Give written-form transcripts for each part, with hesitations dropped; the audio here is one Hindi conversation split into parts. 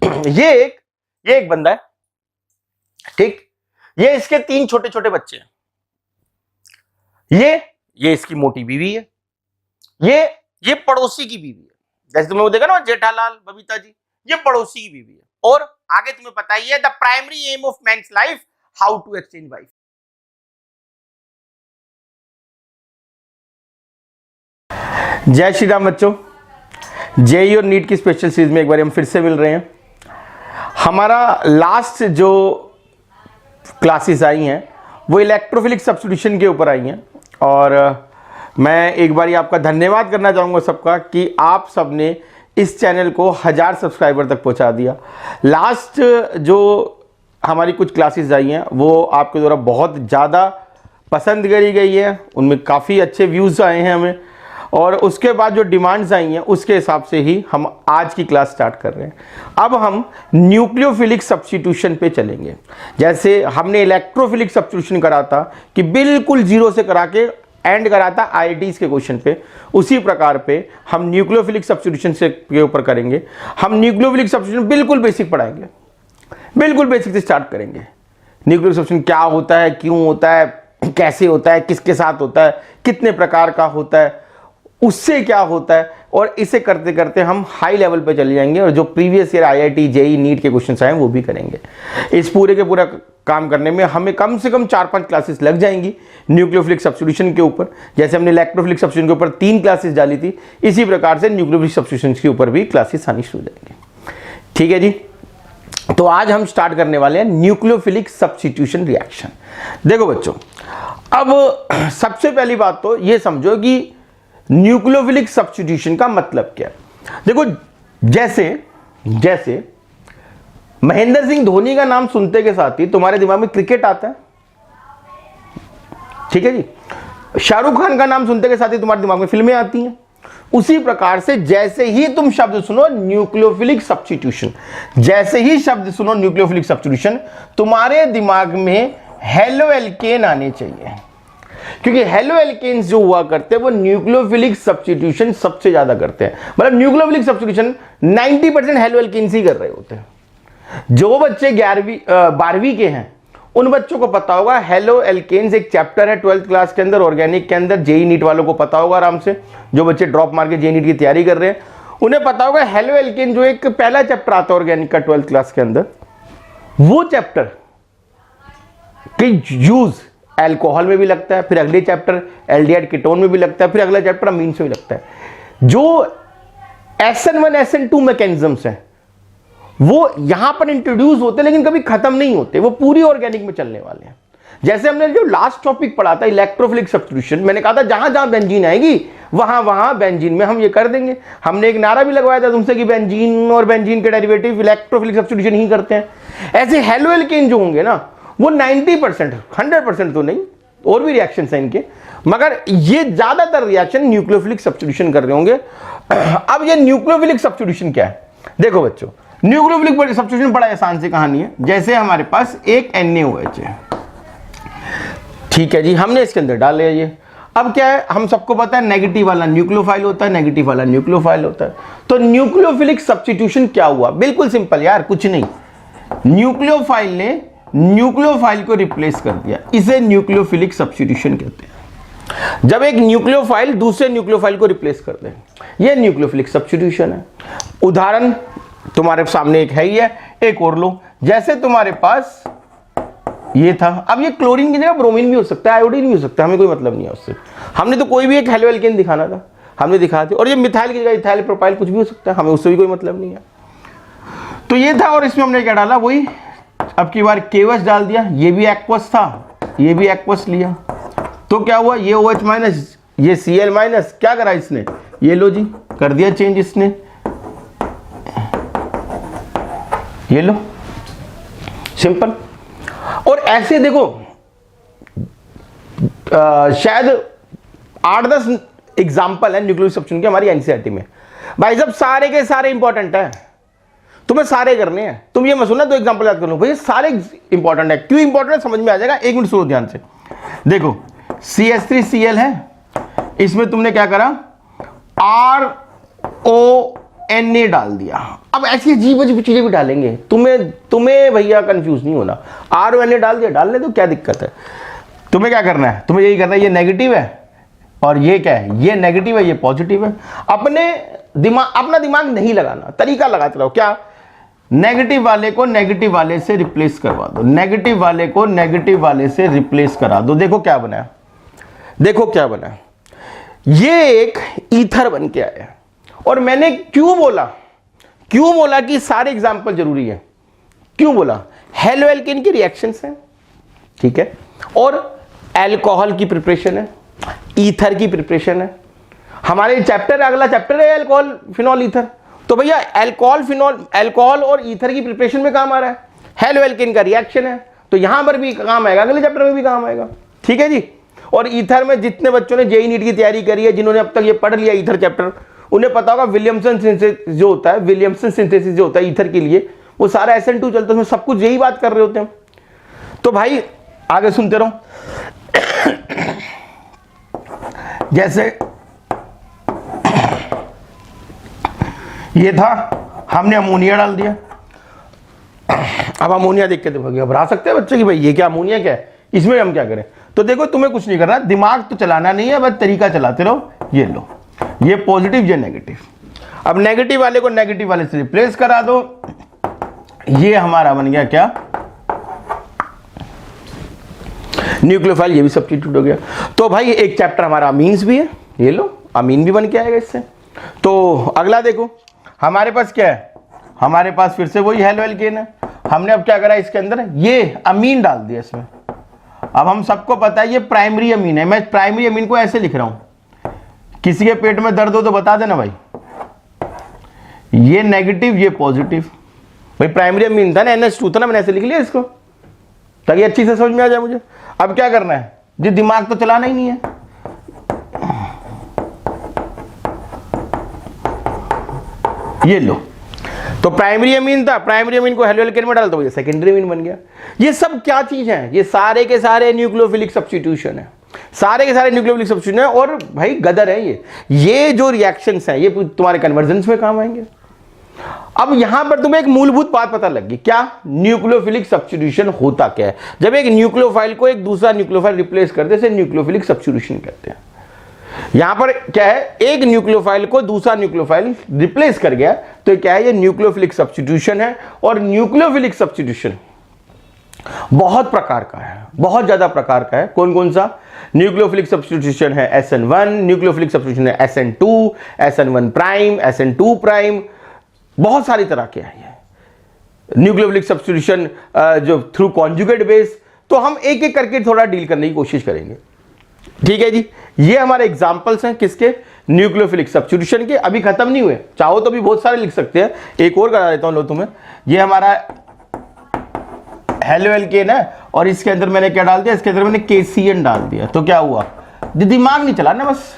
ये एक बंदा है, ठीक, ये इसके 3 छोटे छोटे बच्चे हैं, ये इसकी मोटी बीवी है, ये पड़ोसी की बीवी है। जैसे तुमने वो देखा ना जेठालाल बबीता जी, ये पड़ोसी की बीवी है। और आगे तुम्हें पता ही है, the primary aim of man's life, how to exchange wife. जय श्री राम बच्चों, जेईई और नीट की स्पेशल सीरीज में एक बार हम फिर से मिल रहे हैं। हमारा लास्ट जो क्लासेस आई हैं वो इलेक्ट्रोफिलिक सब्स्टिट्यूशन के ऊपर आई हैं, और मैं एक बार आपका धन्यवाद करना चाहूँगा सबका कि आप सबने इस चैनल को 1000 सब्सक्राइबर तक पहुँचा दिया। लास्ट जो हमारी कुछ क्लासेस आई हैं वो आपके द्वारा बहुत ज़्यादा पसंद करी गई है, उनमें काफ़ी अच्छे व्यूज़ आए हैं हमें, और उसके बाद जो डिमांड्स आई हैं उसके हिसाब से ही हम आज की क्लास स्टार्ट कर रहे हैं। अब हम न्यूक्लियोफिलिक सब्स्टिट्यूशन पे चलेंगे। जैसे हमने इलेक्ट्रोफिलिक सब्स्टिट्यूशन करा था कि बिल्कुल जीरो से करा के एंड करा था आईआईटीज के क्वेश्चन पे, उसी प्रकार पे हम न्यूक्लियोफिलिक सब्स्टिट्यूशन से के ऊपर करेंगे। हम न्यूक्लियोफिलिक सब्स्टिट्यूशन बिल्कुल बेसिक पढ़ाएंगे, बिल्कुल बेसिक से स्टार्ट करेंगे। न्यूक्लियोफिलिक सब्स्टिट्यूशन क्या होता है, क्यों होता है, कैसे होता है, किसके साथ होता है, कितने प्रकार का होता है, उससे क्या होता है, और इसे करते करते हम हाई लेवल पे चले जाएंगे और जो previous year IIT JEE NEET के क्वेश्चंस आए वो भी करेंगे। इस पूरे के पूरा काम करने में हमें कम से कम 4-5 क्लासेस लग जाएंगी न्यूक्लियोफिलिक सब्स्टिट्यूशन के ऊपर। जैसे हमने इलेक्ट्रोफिलिक सब्स्टिट्यूशन के ऊपर 3 क्लासेस डाली थी, इसी प्रकार से न्यूक्लियोफिलिक सब्स्टिट्यूशन के ऊपर भी क्लासेस आनी शुरू हो जाएंगे। ठीक है जी, तो आज हम स्टार्ट करने वाले हैं न्यूक्लियोफिलिक सब्स्टिट्यूशन रिएक्शन। देखो बच्चों, अब सबसे पहली बात तो ये समझो कि न्यूक्लियोफिलिक सब्स्टिट्यूशन का मतलब क्या है। देखो, जैसे महेंद्र सिंह धोनी का नाम सुनते के साथ ही तुम्हारे दिमाग में क्रिकेट आता है, ठीक है जी। शाहरुख खान का नाम सुनते के साथ ही तुम्हारे दिमाग में फिल्में आती हैं। उसी प्रकार से जैसे ही तुम शब्द सुनो न्यूक्लियोफिलिक सब्स्टिट्यूशन, जैसे ही शब्द सुनो न्यूक्लियोफिलिक सब्स्टिट्यूशन, तुम्हारे दिमाग में हेलो एल्केन आने चाहिए, क्योंकि हेलो एल्केन्स जो हुआ करते हैं वो न्यूक्लियोफिलिक सब्स्टिट्यूशन सबसे ज्यादा करते हैं। मतलब न्यूक्लियोफिलिक सब्स्टिट्यूशन 90% हेलो एल्केन्स ही कर रहे होते हैं। जो बच्चे 12वीं के हैं उन बच्चों को पता होगा हेलो एल्केन्स एक चैप्टर है 12th क्लास के अंदर, ऑर्गेनिक के अंदर, जेईई नीट वालों को पता होगा आराम से। जो बच्चे ड्रॉप मार के जेईई नीट की तैयारी कर रहे हैं उन्हें पता होगा हेलो एल्केन जो एक पहला चैप्टर आता है ऑर्गेनिक का 12th क्लास के अंदर, वो चैप्टर की यूज अल्कोहल में भी लगता है, फिर अगले चैप्टर एल्डिहाइड कीटोन में भी लगता है, फिर अगला चैप्टर अमीन्स में भी लगता है। जो SN1 SN2 मैकेनिज्म्स हैं वो यहां पर इंट्रोड्यूस होते हैं लेकिन कभी खत्म नहीं होते, वो पूरी ऑर्गेनिक में चलने वाले हैं। जैसे हमने जो लास्ट टॉपिक पढ़ा था इलेक्ट्रोफिलिक सब्स्टिट्यूशन, मैंने कहा था जहां जहां बेंजीन आएगी वहां वहां बेंजीन में हम ये कर देंगे। हमने एक नारा भी लगवाया था तुमसे कि बेंजीन और बेंजीन के डेरिवेटिव इलेक्ट्रोफिलिक सब्स्टिट्यूशन ही करते हैं। ऐसे हेलो एल्केन जो होंगे ना वो 90%, 100% तो नहीं, और भी रिएक्शन है इनके, मगर ये ज्यादातर रिएक्शन न्यूक्लियोफिलिक सब्स्टिट्यूशन कर रहे होंगे। अब ये न्यूक्लियोफिलिक सब्स्टिट्यूशन क्या है? देखो बच्चों, न्यूक्लियोफिलिक सब्स्टिट्यूशन बड़ा आसान सी कहानी है। जैसे हमारे पास एक NaOH है, ठीक है जी, हमने इसके अंदर डाल लिया ये। अब क्या है, हम सबको पता है नेगेटिव वाला न्यूक्लियोफाइल होता है, नेगेटिव वाला न्यूक्लियोफाइल होता है। तो न्यूक्लियोफिलिक सब्स्टिट्यूशन क्या हुआ? बिल्कुल सिंपल यार, कुछ नहीं, न्यूक्लियोफाइल ने न्यूक्लियोफाइल को रिप्लेस कर दिया, इसे न्यूक्लियोफिलिक सब्स्टिट्यूशन कहते हैं। जब एक न्यूक्लियोफाइल दूसरे न्यूक्लियोफाइल को रिप्लेस कर दे, यह न्यूक्लियोफिलिक सब्स्टिट्यूशन है। उदाहरण तुम्हारे सामने एक है ही है, एक और लो। जैसे तुम्हारे पास ये था, अब ये क्लोरीन की जगह ब्रोमीन भी हो सकता है, आयोडीन भी हो सकता है, हमें कोई मतलब नहीं है उससे। हमने तो कोई भी एक हेलो एल्केन दिखाना था, हमने दिखा दिया। और ये मिथाइल की जगह इथाइल प्रोपाइल कुछ भी हो सकता है, हमें उससे भी कोई मतलब नहीं है। तो ये था, और इसमें हमने क्या डाला, वही अब की बार KOH डाल दिया। ये भी एक्वस था, ये भी एक्वस लिया, तो क्या हुआ, ये OH माइनस, ये Cl माइनस, क्या करा इसने, ये लो जी, कर दिया चेंज इसने, ये लो, सिंपल। और ऐसे देखो शायद 8-10 एग्जाम्पल है न्यूक्लियोफिलिक सब्स्टिट्यूशन के हमारी एनसीईआरटी में। भाई साहब सारे के सारे इंपॉर्टेंट है, तुम्हें सारे करने हैं। तुम ये मत सुनना 2 एग्जांपल याद कर लो, भाई सारे इंपॉर्टेंट है। क्यों इंपॉर्टेंट है समझ में आ जाएगा, 1 मिनट सुनो ध्यान से। देखो CH3Cl है, इसमें तुमने क्या करा, ROH Na डाल दिया। अब ऐसी अजीब अजीब चीजें भी डालेंगे, तुम्हें भैया कंफ्यूज नहीं होना। RONA डाल दिया, डालने तो क्या दिक्कत है। तुम्हें क्या करना है, तुम्हें यही करना है, ये नेगेटिव है और ये क्या है, ये नेगेटिव है, ये पॉजिटिव है। अपना दिमाग नहीं लगाना, तरीका लगाते रहो। क्या, नेगेटिव वाले को नेगेटिव वाले से रिप्लेस करवा दो, नेगेटिव वाले को नेगेटिव वाले से रिप्लेस करा दो। देखो क्या बना, देखो क्या बना, ये एक ईथर बन के आया। और मैंने क्यों बोला कि सारे एग्जाम्पल जरूरी है, क्यों बोला, हेलो एल्केन की रिएक्शंस हैं, ठीक है, और अल्कोहल की प्रिपरेशन है, ईथर की प्रिपरेशन है। हमारे चैप्टर, अगला चैप्टर है अल्कोहल फिनॉल ईथर। तो भैया अल्कोहल और ईथर की प्रिपरेशन में काम आ रहा है, हेलो एल्केन का रिएक्शन है, तो यहां पर भी काम आएगा, अगले चैप्टर में भी काम आएगा, ठीक है जी। और ईथर में जितने बच्चों ने जेईई नीट की तैयारी करी है, जिन्होंने अब तक ये पढ़ लिया ईथर चैप्टर, उन्हें पता होगा विलियमसन सिंथेसिस जो होता है, विलियमसन सिंथेसिस जो होता है ईथर के लिए, वो सारा SN2 चलता है, उसमें सब कुछ यही बात कर रहे होते हैं। तो भाई आगे सुनते रहो। जैसे ये था, हमने अमोनिया डाल दिया। अब अमोनिया देख के देखो, घबरा सकते हैं बच्चे कि भाई ये क्या, अमोनिया क्या है, इसमें हम क्या करें। तो देखो तुम्हें कुछ नहीं करना, दिमाग तो चलाना नहीं है, बस तरीका चलाते रहो। ये लो, ये पॉजिटिव, ये नेगेटिव। अब नेगेटिव वाले को नेगेटिव वाले से रिप्लेस करा दो, ये हमारा बन गया क्या, न्यूक्लियोफाइल, ये भी सब्स्टिट्यूट हो गया। तो भाई एक चैप्टर हमारा अमीन्स भी है, ये लो अमीन भी बन के आएगा इससे। तो अगला देखो हमारे पास क्या है, हमारे पास फिर से वही हेलो एल्केन है। हमने अब क्या करा, इसके अंदर ये अमीन डाल दिया इसमें। अब हम सबको पता है ये प्राइमरी अमीन है, मैं प्राइमरी अमीन को ऐसे लिख रहा हूं, किसी के पेट में दर्द हो तो बता देना भाई, ये नेगेटिव ये पॉजिटिव। भाई प्राइमरी अमीन था ना, NH2 था ना, मैंने ऐसे लिख लिया इसको ताकि अच्छी से समझ में आ जाए मुझे। अब क्या करना है जी, दिमाग तो चलाना ही नहीं है, ये लो। तो प्राइमरी अमीन था, प्राइमरी अमीन को हेलो एल्केन में डाल दो, ये सेकेंडरी अमीन बन गया। ये सब क्या चीज है, ये सारे के सारे न्यूक्लियोफिलिक सब्स्टिट्यूशन है, सारे के सारे न्यूक्लियोफिलिक सब्स्टिट्यूशन है। और भाई गदर है ये जो रिएक्शंस हैं ये तुम्हारे कन्वर्जेंस में काम आएंगे। अब यहां पर तुम्हें एक मूलभूत बात पता लग गई, क्या न्यूक्लियोफिलिक सब्स्टिट्यूशन होता क्या है। जब एक न्यूक्लियोफाइल को एक दूसरा न्यूक्लियोफाइल रिप्लेस करते हैं, न्यूक्लियोफिलिक सब्स्टिट्यूशन कहते हैं। यहां पर क्या है, एक न्यूक्लियोफाइल को दूसरा न्यूक्लियोफाइल रिप्लेस कर गया, तो क्या है, ये न्यूक्लियोफिलिक सब्स्टिट्यूशन है। और न्यूक्लियोफिलिक सब्स्टिट्यूशन बहुत प्रकार का है, बहुत ज्यादा प्रकार का है। कौन कौन सा, न्यूक्लियोफिलिक सब्स्टिट्यूशन है SN1, न्यूक्लियोफिलिक सब्स्टिट्यूशन है SN2, SN1 prime, SN2 prime, बहुत सारी तरह के हैं ये न्यूक्लियोफिलिक सब्स्टिट्यूशन जो थ्रू कॉन्जुगेट बेस। तो हम एक एक करके थोड़ा डील करने की कोशिश करेंगे, ठीक है जी। ये हमारे एग्जांपल्स हैं किसके, न्यूक्लियोफिलिक सब्स्टिट्यूशन के। अभी खत्म नहीं हुए, चाहो तो भी बहुत सारे लिख सकते हैं, एक और करा देता हूं लो तुम्हें। ये हमारा हेलो एल्केन है और इसके अंदर मैंने क्या डाल दिया, इसके अंदर मैंने KCN डाल दिया। तो क्या हुआ, दिमाग नहीं चलाना, बस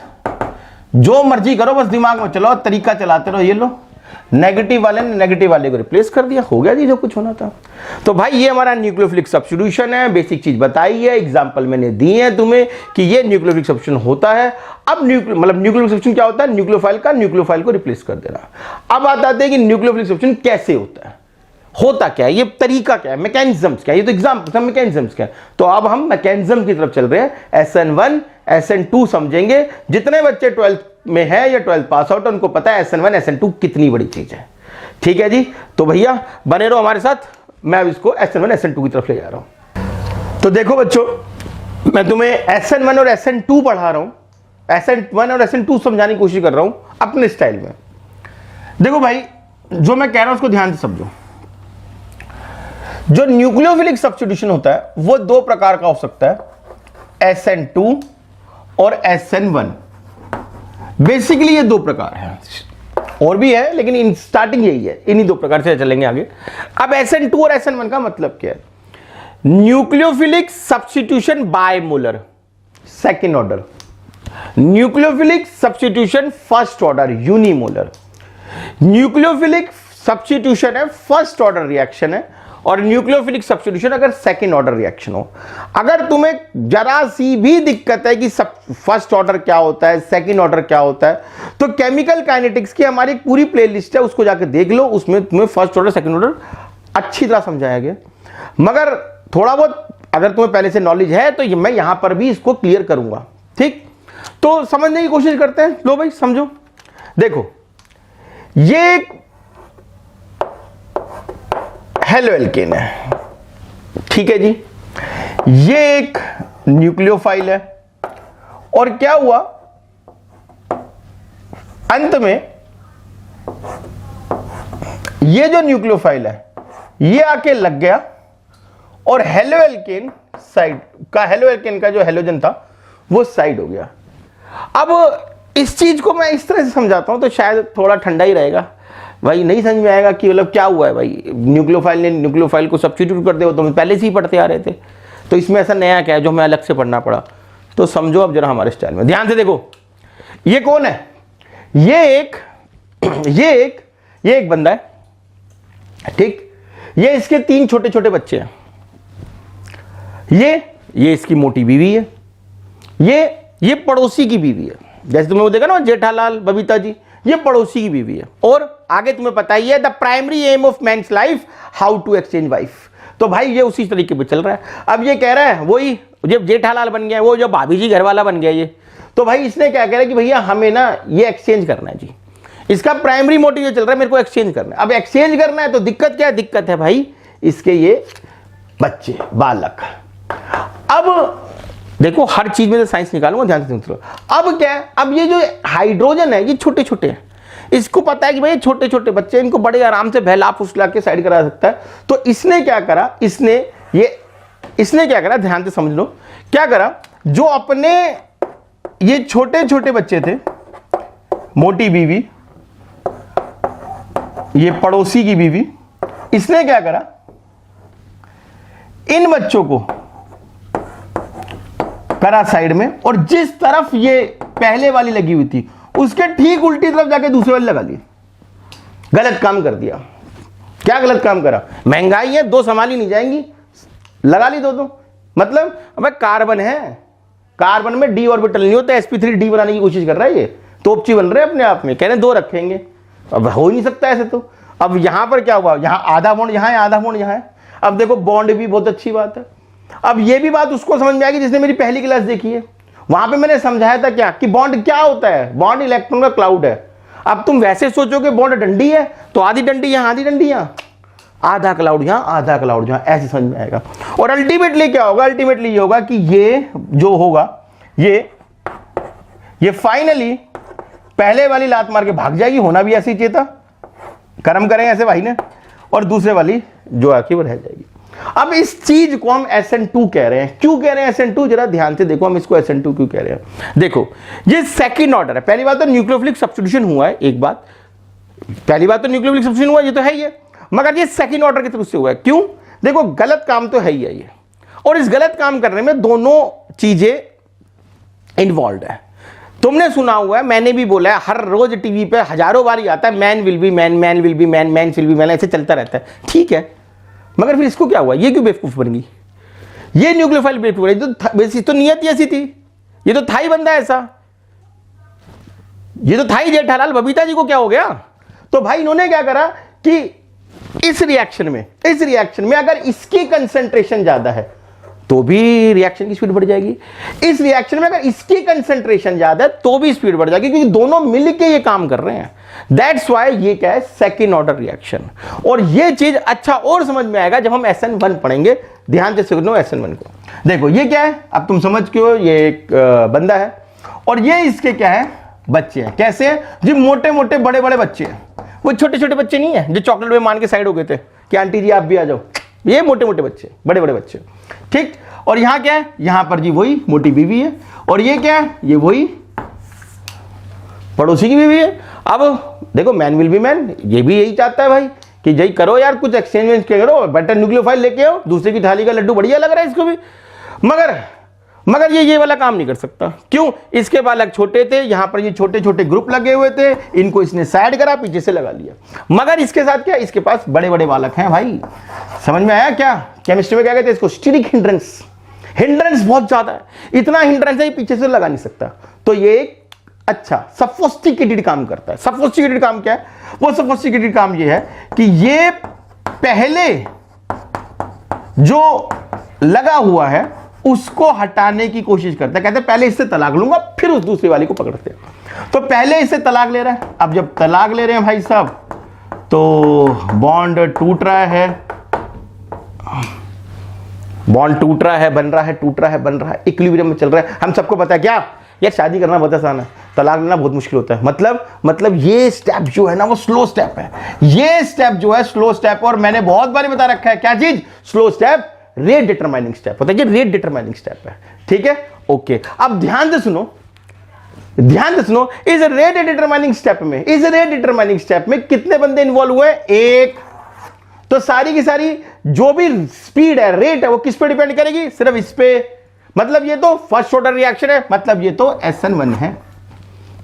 जो मर्जी करो, बस दिमाग में चलाओ, तरीका चलाते रहो। ये लो, नेगेटिव वाले ने नेगेटिव वाले को रिप्लेस कर दिया, हो गया जी जो कुछ होना था। तो भाई ये हमारा न्यूक्लियोफिलिक सब्स्टिट्यूशन है, बेसिक चीज बताई है, एग्जांपल मैंने दी है तुम्हें कि ये न्यूक्लियोफिलिक सब्स्टिट्यूशन होता है। अब न्यूक्लियोफिलिक सब्स्टिट्यूशन क्या होता है, न्यूक्लियोफाइल का न्यूक्लियोफाइल को रिप्लेस कर देना। अब आते हैं कि न्यूक्लियोफिलिक सब्स्टिट्यूशन कैसे होता है, होता क्या है, ये तरीका क्या है, मैकेनिज्म्स क्या है, ये तो एग्जांपल मैकेनिज्म्स क्या है। तो अब हम मैकेनिज्म की तरफ चल रहे हैं। SN1 SN2 समझेंगे। जितने बच्चे 12th में है या 12th पास आउट, उनको पता है SN1 SN2 कितनी बड़ी चीज है, ठीक है जी। तो भैया बने रहो हमारे साथ, मैं अब इसको SN1 SN2 की तरफ ले जा रहा हूं। तो देखो बच्चों, मैं तुम्हें SN1 और SN2 पढ़ा रहा हूं, SN1 और SN2 समझाने की कोशिश कर रहा हूं अपने स्टाइल में। देखो भाई, जो मैं कह रहा हूं उसको ध्यान से समझो। जो न्यूक्लियोफिलिक सब्स्टिट्यूशन होता है वो दो प्रकार का हो सकता है, SN2 और SN1। बेसिकली ये दो प्रकार हैं, और भी है लेकिन स्टार्टिंग यही है, इन्हीं दो प्रकार से चलेंगे आगे। अब SN2 और SN1 का मतलब क्या है, nucleophilic substitution bimolecular second order, nucleophilic substitution first order unimolecular. Nucleophilic substitution है फर्स्ट ऑर्डर रिएक्शन है, और न्यूक्लियोफिलिक सब्स्टिट्यूशन अगर सेकंड ऑर्डर रिएक्शन हो। अगर तुम्हें जरा सी भी दिक्कत है कि फर्स्ट ऑर्डर क्या होता है, सेकंड ऑर्डर क्या होता है, तो केमिकल काइनेटिक्स की हमारी एक पूरी प्लेलिस्ट है, उसको जाकर देख लो, उसमें तुम्हें फर्स्ट ऑर्डर सेकंड ऑर्डर अच्छी तरह समझाया गया। मगर थोड़ा बहुत अगर तुम्हें पहले से नॉलेज है तो मैं यहां पर भी इसको क्लियर करूंगा। ठीक, तो समझने की कोशिश करते हैं। लो भाई समझो, देखो ये एक हेलोएल्केन है, ठीक है जी, ये एक न्यूक्लियोफाइल है, और क्या हुआ अंत में ये जो न्यूक्लियोफाइल है ये आके लग गया और हेलोएल्केन साइड का, हेलोएल्केन का जो हेलोजन था वो साइड हो गया। अब इस चीज को मैं इस तरह से समझाता हूं तो शायद थोड़ा ठंडा ही रहेगा भाई, नहीं समझ में आएगा कि मतलब क्या हुआ है भाई, न्यूक्लियोफाइल ने न्यूक्लियोफाइल को सब्स्टिट्यूट कर दिया, तो हम पहले से ही पढ़ते आ रहे थे, तो इसमें ऐसा नया क्या है जो हमें अलग से पढ़ना पड़ा। तो समझो अब जरा हमारे स्टाइल में, ध्यान से देखो, ये कौन है, ये एक बंदा है, ठीक, ये इसके 3 छोटे छोटे बच्चे हैं, ये इसकी मोटी बीवी है, ये पड़ोसी की बीवी है, जैसे तुमने वो देखा ना जेठालाल बबीता जी, ये पड़ोसी की बीवी है। और आगे तुम्हें पता ही है the primary aim of man's life how to exchange wife, तो भाई ये उसी तरीके पे चल रहा है। अब ये कह रहा है वही जब जेठालाल बन गया, वो जो भाभी जी घर वाला बन गया ये, तो भाई इसने क्या कह रहा है कि भैया हमें ना ये एक्सचेंज करना है जी, इसका प्राइमरी मोटिव ये चल रहा है मेरे को एक्सचेंज करना है। अब एक्सचेंज करना है तो दिक्कत क्या है, दिक्कत है भाई इसके ये बच्चे बालक। अब देखो हर चीज में से साइंस निकालूंगा, ध्यान से सुनो। अब क्या है, अब ये जो हाइड्रोजन है ये छोटे छोटे हैं, इसको पता है कि भाई छोटे छोटे बच्चे, इनको बड़े आराम से बहला फुसला के साइड करा सकता है, तो इसने क्या करा, इसने क्या करा, ध्यान से समझ लो, क्या करा, जो अपने ये छोटे छोटे बच्चे थे, मोटी बीवी, ये पड़ोसी की बीवी, इसने क्या करा, इन बच्चों को करा साइड में, और जिस तरफ ये पहले वाली लगी हुई थी उसके ठीक उल्टी तरफ जाके दूसरे वाली लगा ली। गलत काम कर दिया। क्या गलत काम करा, महंगाई है, 2 संभाली नहीं जाएंगी, लगा ली 2। मतलब अब कार्बन है, कार्बन में डी ऑर्बिटल नहीं होता, sp3d बनाने की कोशिश कर रहा है ये, तोपची बन रहे हैं अपने आप में, कह रहे 2 रखेंगे, अब हो ही नहीं सकता ऐसे। तो अब यहां पर क्या हुआ, यहां आधा बॉन्ड यहां है, आधा बॉन्ड यहां है। अब देखो बॉन्ड भी बहुत अच्छी बात है। अब ये भी बात उसको समझ में आएगी जिसने मेरी पहली क्लास देखी है, वहां पे मैंने समझाया था क्या कि बॉन्ड क्या होता है, बॉन्ड इलेक्ट्रॉन का क्लाउड है। अब तुम वैसे सोचोगे बॉन्ड डंडी है तो आधी डंडी यहां, आधी डंडी यहां, आधा क्लाउड यहां, आधा क्लाउड यहां, ऐसे समझ में आएगा। और अल्टीमेटली क्या होगा, अल्टीमेटली ये होगा कि ये जो होगा ये फाइनली पहले वाली लात मार के भाग जाएगी, होना भी ऐसी चाहिए था, कर्म करें ऐसे भाई ने, और दूसरे वाली जो आके वो रह जाएगी। अब इस चीज को हम SN2 कह रहे हैं। क्यों कह रहे हैं SN2, जरा ध्यान से देखो, हम इसको SN2 क्यों कह रहे हैं। देखो ये सेकंड ऑर्डर है। पहली बात तो न्यूक्लियोफिलिक सब्स्टिट्यूशन हुआ है, एक बात, पहली बात तो न्यूक्लियोफिलिक सब्स्टिट्यूशन हुआ, ये तो है ही है, मगर ये सेकंड ऑर्डर की तरफ से हुआ है। क्यों, देखो गलत काम तो है ही है ये, और इस गलत काम करने में दोनों चीजें इन्वॉल्व है। तुमने सुना हुआ है, मैंने भी बोला है, हर रोज टीवी पे हजारों बार आता है, man will be man, man will be man, man will be man, ऐसे चलता रहता है, ठीक है, मगर फिर इसको क्या हुआ, ये क्यों बेवकूफ बन गई, ये न्यूक्लियोफाइल बेवकूफ बनी, तो नियत ही ऐसी थी, ये तो था ही बंदा ऐसा, ये तो था ही जेठालाल, बबीता जी को क्या हो गया। तो भाई इन्होंने क्या करा कि इस रिएक्शन में अगर इसकी कंसंट्रेशन ज्यादा है तो भी रिएक्शन की स्पीड बढ़ जाएगी, इस रिएक्शन में अगर इसकी कंसंट्रेशन ज्यादा है तो भी स्पीड बढ़ जाएगी, क्योंकि दोनों मिलके ये काम कर रहे हैं। दैट्स व्हाई ये क्या है, सेकंड ऑर्डर रिएक्शन। और ये चीज अच्छा और समझ में आएगा जब हम SN1 पढ़ेंगे। ध्यान से सुनो SN1 को, देखो ये क्या है, अब तुम समझ के हो, ये एक बंदा है और ये इसके क्या है, बच्चे हैं। कैसे हैं जी, मोटे मोटे बड़े बड़े बच्चे हैं, वो छोटे छोटे बच्चे नहीं है जो चॉकलेट में मान के साइड हो गए थे कि आंटी जी आप भी आ जाओ, ये मोटे मोटे बच्चे, बड़े बड़े बच्चे, ठीक। और यहां क्या है, यहां पर जी वही मोटी बीवी है, और ये क्या है, ये वही पड़ोसी की बीवी है। अब देखो मैन विल बी मैन, ये भी यही चाहता है भाई कि जय करो यार, कुछ एक्सचेंज करो, बेटर न्यूक्लियोफाइल लेके आओ, दूसरे की थाली का लड्डू बढ़िया लग रहा है इसको भी। मगर मगर ये वाला काम नहीं कर सकता। क्यों? इसके बालक छोटे थे, यहां पर ये छोटे छोटे ग्रुप लगे हुए थे, इनको इसने साइड करा, पीछे से लगा लिया। मगर इसके साथ क्या, इसके पास बड़े बड़े बालक हैं भाई। समझ में आया क्या? केमिस्ट्री में क्या कहते हैं इसको? Stearic hindrance. हिंड्रेंस बहुत ज्यादा है, इतना हिंड्रेंस है पीछे से लगा नहीं सकता। तो ये एक अच्छा सफोस्टिकेटेड काम करता है। सफोस्टिकेटेड काम क्या है? वो सफोस्टिकेटेड काम ये है कि ये पहले जो लगा हुआ है उसको हटाने की कोशिश करता है। कहते हैं पहले इससे तलाक लूंगा फिर उस दूसरी वाली को पकड़ते हैं। तो पहले इससे तलाक ले रहा है। अब जब तलाक ले रहे हैं भाई साहब, तो बॉन्ड टूट रहा है, बॉन्ड टूट रहा है, बन रहा है, टूट रहा है, बन रहा है, इक्विलिब्रियम में चल रहा है। हम सबको पता है क्या यार, शादी करना बहुत आसान है, तलाक लेना बहुत मुश्किल होता है। मतलब ये स्टेप जो है ना वो स्लो स्टेप है। ये स्टेप जो है स्लो स्टेप, और मैंने बहुत बार बता रखा है क्या चीज? Slow step rate determining step होता है। ये रेट डिटरमाइनिंग स्टेप है, ठीक है? ओके, अब ध्यान से सुनो, इस रेट डिटरमाइनिंग स्टेप में कितने बंदे इन्वॉल्व हुए? एक। तो सारी की सारी जो भी स्पीड है, रेट है, वो किस पे डिपेंड करेगी? सिर्फ इस पे। मतलब ये तो फर्स्ट ऑर्डर रिएक्शन है, मतलब ये तो SN1 है,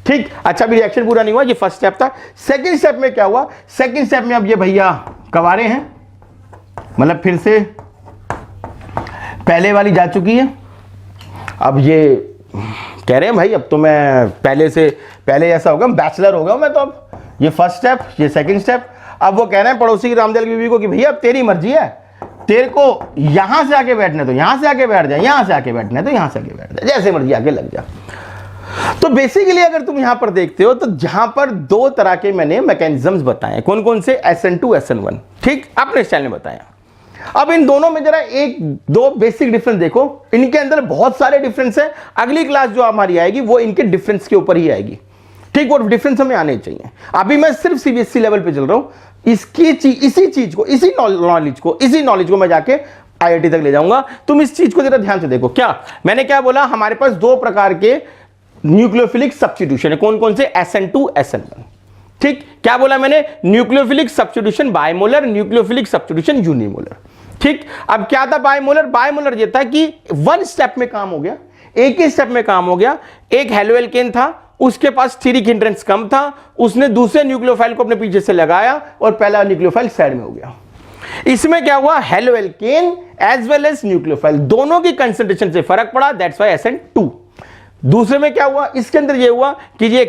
ठीक। अच्छा, भी रिएक्शन पूरा नहीं हुआ, ये फर्स्ट स्टेप था। सेकंड स्टेप में क्या हुआ? सेकंड स्टेप में अब ये भैया कवारे हैं, मतलब फिर से पहले वाली जा चुकी है। अब ये कह रहे हैं भाई अब तो मैं पहले ऐसा होगा, बैचलर हो गया मैं तो। अब ये फर्स्ट स्टेप, ये सेकंड स्टेप। अब वो कह रहे हैं पड़ोसी की रामदयाल की बीवी को कि भैया अब तेरी मर्जी है, तेरे को यहां से आके बैठने तो यहां से आके बैठ जा, यहां से आके बैठने तो यहां से आके बैठ जा, जैसे मर्जी आके लग जा। तो बेसिकली अगर तुम यहां पर देखते हो तो जहां पर दो तरह के मैंने मैकेनिज्म्स बताए, कौन कौन से? SN2 SN1, ठीक, अपने स्टाइल में बताया। अब इन दोनों में जरा एक दो बेसिक डिफरेंस देखो। इनके अंदर बहुत सारे डिफरेंस है। अगली क्लास जो हमारी आएगी वो इनके डिफरेंस के ऊपर ही आएगी, ठीक। और डिफरेंस हमें आने चाहिए। अभी मैं सिर्फ CBSE लेवल पे चल रहा हूं। इसी नॉलेज को मैं जाके IIT तक ले जाऊंगा। तुम इस चीज को जरा ध्यान से देखो। क्या मैंने क्या बोला? हमारे पास दो प्रकार के न्यूक्लियोफिलिक सब्स्टिट्यूशन है। कौन कौन से? SN2 SN1, ठीक। क्या बोला मैंने? न्यूक्लियोफिलिक सब्स्टिट्यूशन बायमोलर, न्यूक्लियोफिलिक सब्स्टिट्यूशन यूनिमोलर, ठीक। अब क्या था बायमोलर? बायमोलर ये था कि वन स्टेप में काम हो गया, एक ही स्टेप में काम हो गया। एक हेलोएल्केन था, उसके पास स्टीरिक हिंड्रेंस कम था, उसने दूसरे न्यूक्लियोफाइल को अपने पीछे से लगाया और पहला न्यूक्लियोफाइल साइड में हो गया। इसमें क्या हुआ? Haloalkane as well as nucleophile दोनों की कंसंट्रेशन से फर्क पड़ा, दैट्स व्हाई SN2। दूसरे में क्या हुआ? इसके अंदर ये हुआ कि ये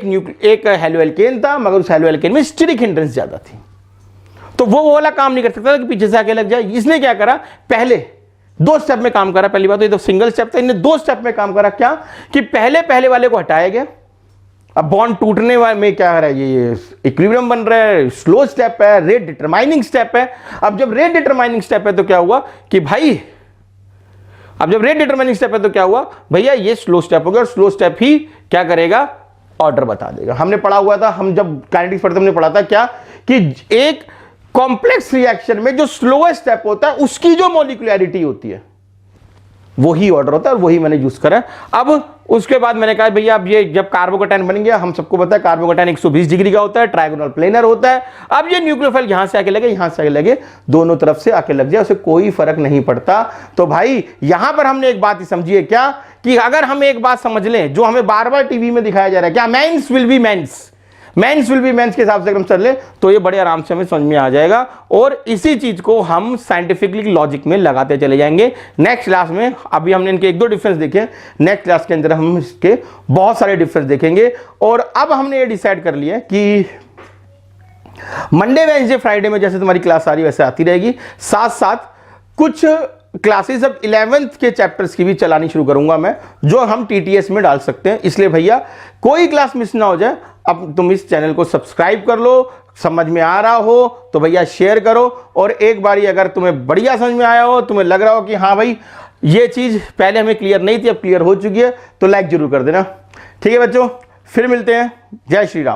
एक हेलोएल्केन था, मगर उस हेलोएल्केन में स्टीरिक हिंड्रेंस ज्यादा थी, तो वो वाला काम नहीं कर सकता कि पीछे से आके लग जाए। इसने क्या करा? पहले दो स्टेप में काम करा। पहली बात तो ये तो सिंगल स्टेप था, इन्होंने दो स्टेप में काम करा। क्या कि पहले वाले को हटाया गया। अब बॉन्ड टूटने में क्या है? ये इक्विलिब्रियम बन रहा है, स्लो स्टेप है, रेट डिटरमाइनिंग स्टेप है। अब जब रेट डिटरमाइनिंग स्टेप है तो क्या हुआ कि भाई, अब जब रेट डिटरमाइनिंग स्टेप है तो क्या हुआ भैया? ये स्लो स्टेप हो गया, और स्लो स्टेप ही क्या करेगा? ऑर्डर बता देगा। हमने पढ़ा हुआ था, हम जब काइनेटिक्स पढ़ते हमने पढ़ा था क्या कि एक कॉम्प्लेक्स रिएक्शन में जो स्लोएस्ट स्टेप होता है उसकी जो मॉलिक्यूलैरिटी होती है वही ऑर्डर होता है, और वही मैंने यूज करा। अब उसके बाद मैंने कहा भैया अब ये जब कार्बोकैटायन बन गया, हम सबको पता है कार्बोकैटायन 120 डिग्री का होता है, ट्रायगोनल प्लेनर होता है। अब ये न्यूक्लियोफाइल यहां से आके लगे, यहां से आके लगे, दोनों तरफ से आके लग जाए, उसे कोई फर्क नहीं पड़ता। तो भाई यहां पर हमने एक बात ही समझिए क्या कि अगर हम एक बात समझ लें जो हमें बार बार टीवी में दिखाया जा रहा है, क्या मेंस विल बी मेंस के हिसाब से अगर हम चल ले तो ये बड़े आराम से हमें समझ में आ जाएगा, और इसी चीज को हम साइंटिफिकली लॉजिक में लगाते चले जाएंगे। नेक्स्ट क्लास में अभी हमने इनके एक दो डिफरेंस देखे, नेक्स्ट क्लास के अंदर हम इसके बहुत सारे डिफरेंस देखेंगे। और अब हमने ये डिसाइड कर लिया कि मंडे वेडनेसडे फ्राइडे में जैसे तुम्हारी क्लास आ रही वैसे आती रहेगी, साथ साथ कुछ क्लासेस अब 11th के चैप्टर्स की भी चलानी शुरू करूंगा मैं, जो हम TTS में डाल सकते हैं। इसलिए भैया कोई क्लास मिस ना हो जाए। अब तुम इस चैनल को सब्सक्राइब कर लो, समझ में आ रहा हो तो भैया शेयर करो, और एक बारी अगर तुम्हें बढ़िया समझ में आया हो, तुम्हें लग रहा हो कि हाँ भाई ये चीज पहले हमें क्लियर नहीं थी अब क्लियर हो चुकी है, तो लाइक जरूर कर देना। ठीक है बच्चों, फिर मिलते हैं। जय श्री राम।